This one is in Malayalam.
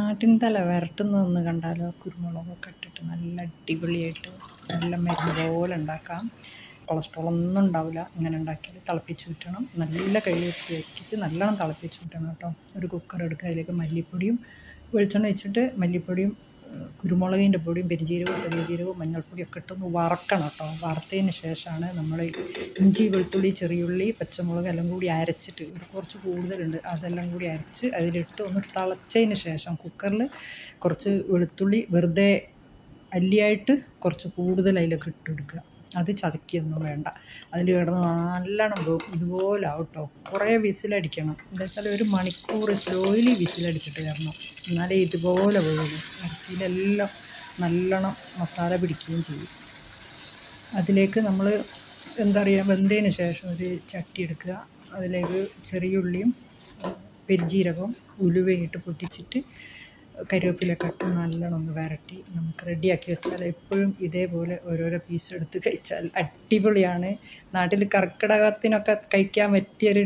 ആട്ടിൻതല വരട്ടുന്നതൊന്ന് കണ്ടാലോ? കുരുമുളകൊക്കെ ഇട്ടിട്ട് നല്ല അടിപൊളിയായിട്ട് നല്ല മരുന്ന് പോലെ ഉണ്ടാക്കാം. കൊളസ്ട്രോൾ ഒന്നും ഉണ്ടാവില്ല ഇങ്ങനെ ഉണ്ടാക്കിയാൽ. തിളപ്പിച്ചൂറ്റണം, നല്ല കഴുകി വൃത്തിയാക്കിയിട്ട് നല്ലോണം തിളപ്പിച്ചൂറ്റണം കേട്ടോ. ഒരു കുക്കർ എടുക്കുക, അതിലേക്ക് മല്ലിപ്പൊടിയും വെളിച്ചെണ്ണ വെച്ചിട്ട് മല്ലിപ്പൊടിയും കുരുമുളകിൻ്റെ പൊടിയും പെരുംജീരകവും ചെറിയ ജീരകവും മഞ്ഞൾപ്പൊടിയൊക്കെ ഇട്ടൊന്ന് വറക്കണം കേട്ടോ. വറുത്തതിന് ശേഷമാണ് നമ്മൾ ഇഞ്ചി വെളുത്തുള്ളി ചെറിയുള്ളി പച്ചമുളക് എല്ലാം കൂടി അരച്ചിട്ട്, ഇവിടെ കുറച്ച് കൂടുതലുണ്ട്, അതെല്ലാം കൂടി അരച്ച് അതിലിട്ട് ഒന്ന് തിളച്ചതിന് ശേഷം കുക്കറിൽ കുറച്ച് വെളുത്തുള്ളി വെറുതെ അല്ലിയായിട്ട് കുറച്ച് കൂടുതൽ അതിലേക്ക് ഇട്ടെടുക്കുക. അത് ചതക്കിയൊന്നും വേണ്ട, അതിൽ കിടന്ന് നല്ലോണം ഇതുപോലെ ആവും കേട്ടോ. കുറേ വിസിലടിക്കണം, എന്താ വെച്ചാൽ 1 മണിക്കൂർ സ്ലോയിലി വിസിലടിച്ചിട്ട് തരണം, എന്നാലേ ഇതുപോലെ വേകും. ഇറച്ചിയിലെല്ലാം നല്ലോണം മസാല പിടിക്കുകയും ചെയ്യും. അതിലേക്ക് നമ്മൾ എന്താ പറയുക, വെന്തതിന് ശേഷം ഒരു ചട്ടി എടുക്കുക, അതിലേക്ക് ചെറിയുള്ളിയും പെരുംജീരകവും ഉലുവയിട്ട് പൊട്ടിച്ചിട്ട് കരിവേപ്പിലൊക്കെ ഇട്ട് നല്ലോണം ഒന്ന് വരട്ടി നമുക്ക് റെഡിയാക്കി വെച്ചാൽ എപ്പോഴും ഇതേപോലെ ഓരോരോ പീസ് എടുത്ത് കഴിച്ചാൽ അടിപൊളിയാണ്. നാട്ടിൽ കർക്കിടകത്തിനൊക്കെ കഴിക്കാൻ പറ്റിയൊരു